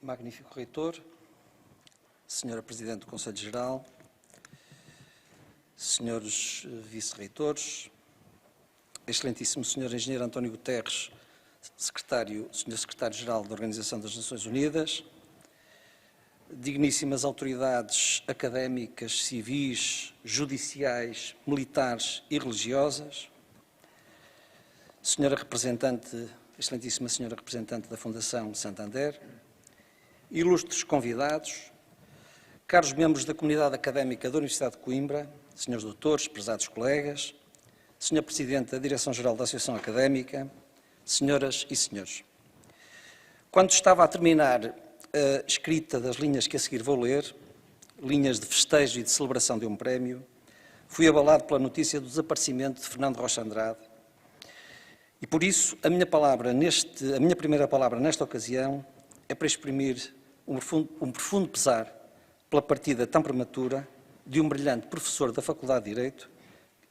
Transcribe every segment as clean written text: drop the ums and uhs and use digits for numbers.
Magnífico Reitor, Senhora Presidente do Conselho Geral, Senhores Vice-Reitores, Excelentíssimo Senhor Engenheiro António Guterres, Senhor Secretário-Geral da Organização das Nações Unidas, digníssimas autoridades académicas, civis, judiciais, militares e religiosas, Excelentíssima Senhora Representante da Fundação Santander, ilustres convidados, caros membros da comunidade académica da Universidade de Coimbra, senhores doutores, prezados colegas, Senhor Presidente da Direção-Geral da Associação Académica, senhoras e senhores. Quando estava a terminar a escrita das linhas que a seguir vou ler, linhas de festejo e de celebração de um prémio, fui abalado pela notícia do desaparecimento de Fernando Rocha Andrade e, por isso, a minha primeira palavra nesta ocasião é para exprimir um profundo pesar pela partida tão prematura de um brilhante professor da Faculdade de Direito,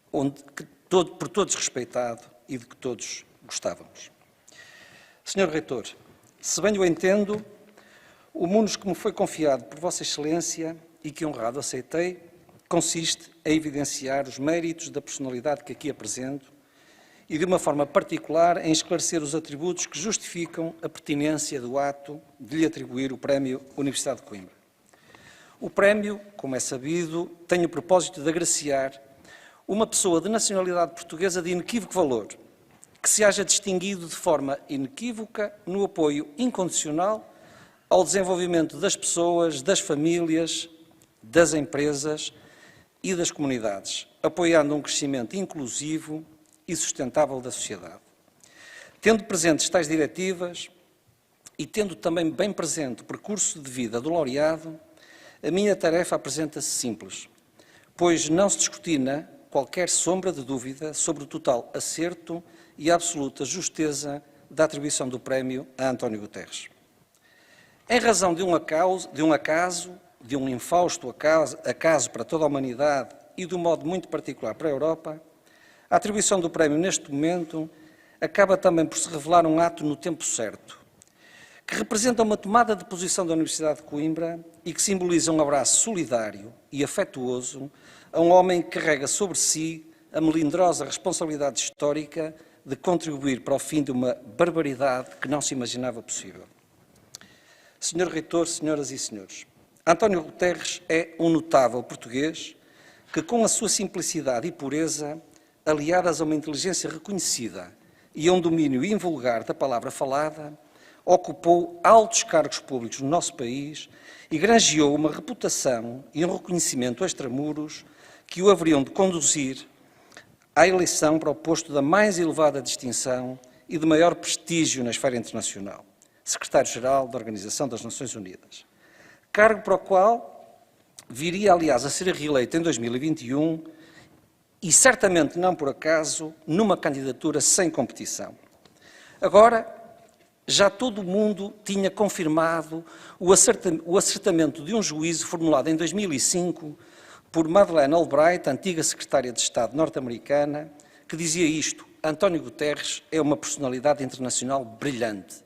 por todos respeitado e de que todos gostávamos. Senhor Reitor, se bem o entendo, o munus que me foi confiado por Vossa Excelência e que honrado aceitei, consiste em evidenciar os méritos da personalidade que aqui apresento e, de uma forma particular, em esclarecer os atributos que justificam a pertinência do ato de lhe atribuir o Prémio Universidade de Coimbra. O prémio, como é sabido, tem o propósito de agraciar uma pessoa de nacionalidade portuguesa de inequívoco valor, que se haja distinguido de forma inequívoca no apoio incondicional ao desenvolvimento das pessoas, das famílias, das empresas e das comunidades, apoiando um crescimento inclusivo e sustentável da sociedade. Tendo presentes tais diretivas e tendo também bem presente o percurso de vida do laureado, a minha tarefa apresenta-se simples, pois não se descortina qualquer sombra de dúvida sobre o total acerto e a absoluta justeza da atribuição do prémio a António Guterres. Em razão de um infausto acaso para toda a humanidade e de um modo muito particular para a Europa, a atribuição do prémio neste momento acaba também por se revelar um ato no tempo certo, que representa uma tomada de posição da Universidade de Coimbra e que simboliza um abraço solidário e afetuoso a um homem que carrega sobre si a melindrosa responsabilidade histórica de contribuir para o fim de uma barbaridade que não se imaginava possível. Senhor Reitor, senhoras e senhores, António Guterres é um notável português que, com a sua simplicidade e pureza, aliadas a uma inteligência reconhecida e a um domínio invulgar da palavra falada, ocupou altos cargos públicos no nosso país e granjeou uma reputação e um reconhecimento extramuros que o haveriam de conduzir à eleição para o posto da mais elevada distinção e de maior prestígio na esfera internacional, Secretário-Geral da Organização das Nações Unidas, cargo para o qual viria, aliás, a ser reeleito em 2021 e, certamente não por acaso, numa candidatura sem competição. Agora, já todo o mundo tinha confirmado o acertamento de um juízo formulado em 2005 por Madeleine Albright, antiga secretária de Estado norte-americana, que dizia isto: António Guterres é uma personalidade internacional brilhante.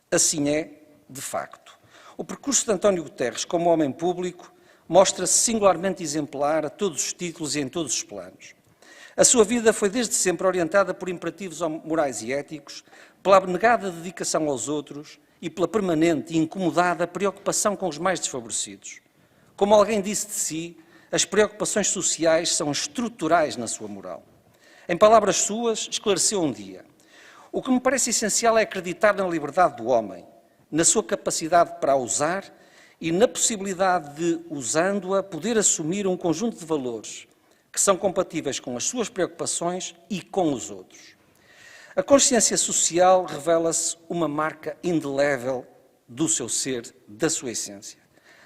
Assim é, de facto. O percurso de António Guterres como homem público mostra-se singularmente exemplar a todos os títulos e em todos os planos. A sua vida foi desde sempre orientada por imperativos morais e éticos, pela abnegada dedicação aos outros e pela permanente e incomodada preocupação com os mais desfavorecidos. Como alguém disse de si, as preocupações sociais são estruturais na sua moral. Em palavras suas, esclareceu um dia: o que me parece essencial é acreditar na liberdade do homem, na sua capacidade para a usar e na possibilidade de, usando-a, poder assumir um conjunto de valores que são compatíveis com as suas preocupações e com os outros. A consciência social revela-se uma marca indelével do seu ser, da sua essência.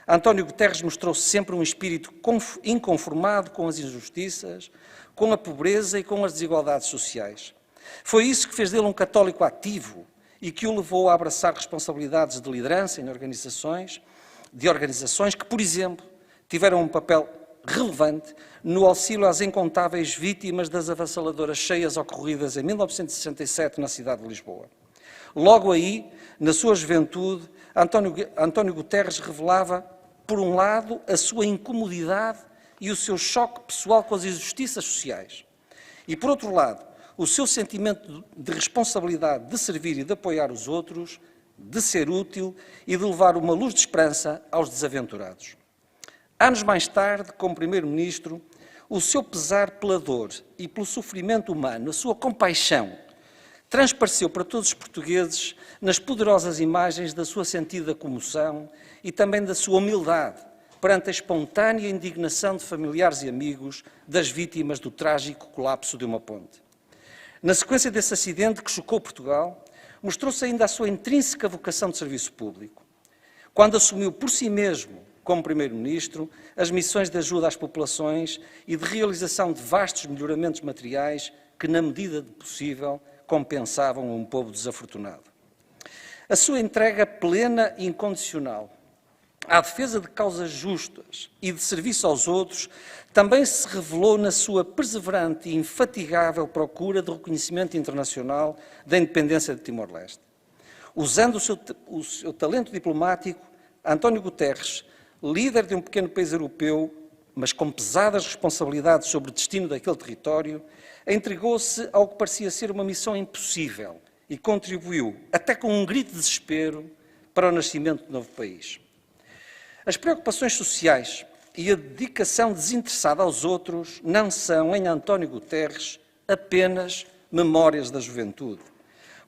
António Guterres mostrou sempre um espírito inconformado com as injustiças, com a pobreza e com as desigualdades sociais. Foi isso que fez dele um católico ativo e que o levou a abraçar responsabilidades de liderança em organizações que, por exemplo, tiveram um papel relevante no auxílio às incontáveis vítimas das avassaladoras cheias ocorridas em 1967 na cidade de Lisboa. Logo aí, na sua juventude, António Guterres revelava, por um lado, a sua incomodidade e o seu choque pessoal com as injustiças sociais, e, por outro lado, o seu sentimento de responsabilidade de servir e de apoiar os outros, de ser útil e de levar uma luz de esperança aos desaventurados. Anos mais tarde, como Primeiro-Ministro, o seu pesar pela dor e pelo sofrimento humano, a sua compaixão, transpareceu para todos os portugueses nas poderosas imagens da sua sentida comoção e também da sua humildade perante a espontânea indignação de familiares e amigos das vítimas do trágico colapso de uma ponte. Na sequência desse acidente que chocou Portugal, mostrou-se ainda a sua intrínseca vocação de serviço público, quando assumiu por si mesmo, como Primeiro-Ministro, as missões de ajuda às populações e de realização de vastos melhoramentos materiais que, na medida do possível, compensavam um povo desafortunado. A sua entrega plena e incondicional à defesa de causas justas e de serviço aos outros também se revelou na sua perseverante e infatigável procura de reconhecimento internacional da independência de Timor-Leste. Usando o seu talento diplomático, António Guterres, líder de um pequeno país europeu, mas com pesadas responsabilidades sobre o destino daquele território, entregou-se ao que parecia ser uma missão impossível e contribuiu, até com um grito de desespero, para o nascimento do novo país. As preocupações sociais e a dedicação desinteressada aos outros não são, em António Guterres, apenas memórias da juventude.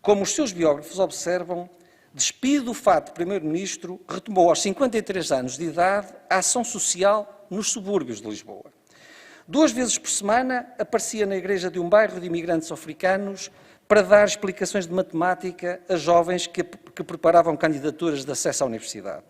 Como os seus biógrafos observam, despido do fato de Primeiro-Ministro, retomou aos 53 anos de idade a ação social nos subúrbios de Lisboa. 2 vezes por semana aparecia na igreja de um bairro de imigrantes africanos para dar explicações de matemática a jovens que preparavam candidaturas de acesso à universidade.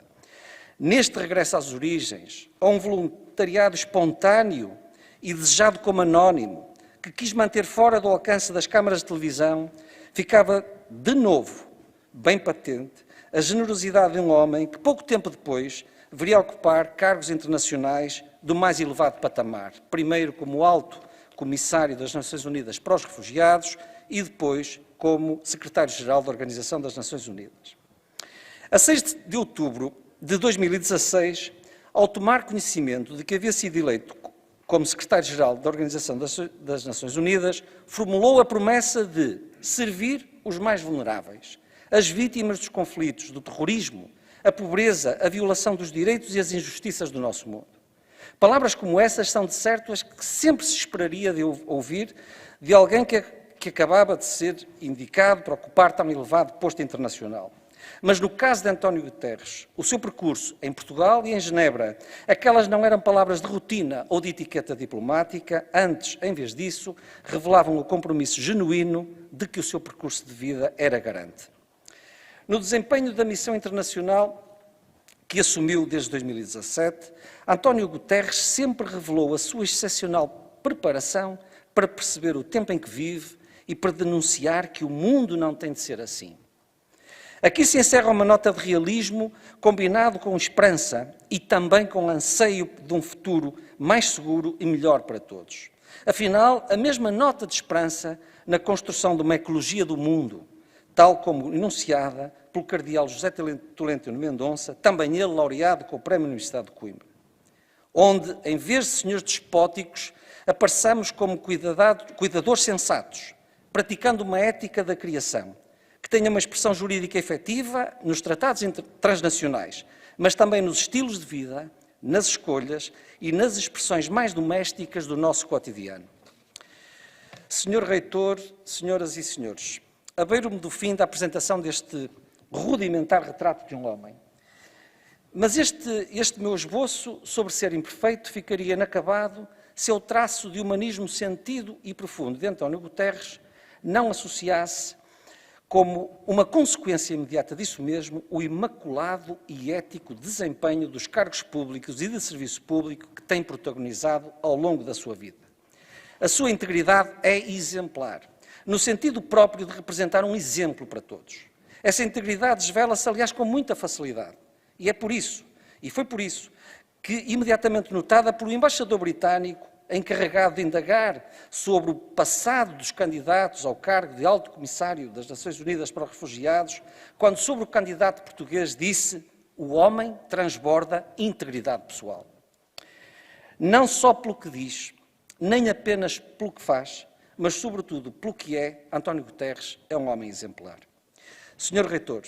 Neste regresso às origens, a um voluntariado espontâneo e desejado como anónimo, que quis manter fora do alcance das câmaras de televisão, ficava de novo bem patente a generosidade de um homem que pouco tempo depois viria a ocupar cargos internacionais do mais elevado patamar, primeiro como Alto Comissário das Nações Unidas para os Refugiados e depois como Secretário-Geral da Organização das Nações Unidas. A 6 de outubro de 2016, ao tomar conhecimento de que havia sido eleito como Secretário-Geral da Organização das Nações Unidas, formulou a promessa de servir os mais vulneráveis, as vítimas dos conflitos, do terrorismo, a pobreza, a violação dos direitos e as injustiças do nosso mundo. Palavras como essas são, de certo, as que sempre se esperaria de ouvir de alguém que acabava de ser indicado para ocupar tão elevado posto internacional. Mas no caso de António Guterres, o seu percurso em Portugal e em Genebra, aquelas não eram palavras de rotina ou de etiqueta diplomática, antes, em vez disso, revelavam o compromisso genuíno de que o seu percurso de vida era garante. No desempenho da missão internacional que assumiu desde 2017, António Guterres sempre revelou a sua excepcional preparação para perceber o tempo em que vive e para denunciar que o mundo não tem de ser assim. Aqui se encerra uma nota de realismo combinado com esperança e também com anseio de um futuro mais seguro e melhor para todos. Afinal, a mesma nota de esperança na construção de uma ecologia do mundo, tal como enunciada pelo cardeal José Tolentino Mendonça, também ele laureado com o Prémio Universidade de Coimbra, onde, em vez de senhores despóticos, apareçamos como cuidadores sensatos, praticando uma ética da criação, que tenha uma expressão jurídica efetiva nos tratados transnacionais, mas também nos estilos de vida, nas escolhas e nas expressões mais domésticas do nosso cotidiano. Senhor Reitor, senhoras e senhores, abeiro-me do fim da apresentação deste rudimentar retrato de um homem. Mas este meu esboço sobre ser imperfeito ficaria inacabado se o traço de humanismo sentido e profundo de António Guterres não associasse como uma consequência imediata disso mesmo, o imaculado e ético desempenho dos cargos públicos e de serviço público que tem protagonizado ao longo da sua vida. A sua integridade é exemplar, no sentido próprio de representar um exemplo para todos. Essa integridade desvela-se, aliás, com muita facilidade. E é por isso, e foi por isso, que, imediatamente notada por um embaixador britânico, encarregado de indagar sobre o passado dos candidatos ao cargo de Alto Comissário das Nações Unidas para os Refugiados, quando sobre o candidato português disse: o homem transborda integridade pessoal. Não só pelo que diz, nem apenas pelo que faz, mas sobretudo pelo que é, António Guterres é um homem exemplar. Senhor Reitor,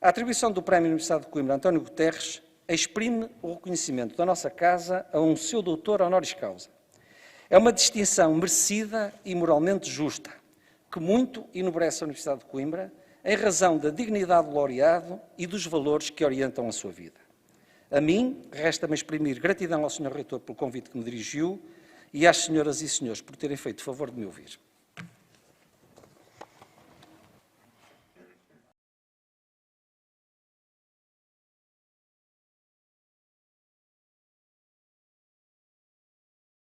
a atribuição do Prémio Universidade de Coimbra a António Guterres exprime o reconhecimento da nossa Casa a um seu doutor honoris causa. É uma distinção merecida e moralmente justa, que muito enobrece a Universidade de Coimbra, em razão da dignidade do laureado e dos valores que orientam a sua vida. A mim, resta-me exprimir gratidão ao Sr. Reitor pelo convite que me dirigiu e às senhoras e senhores por terem feito o favor de me ouvir.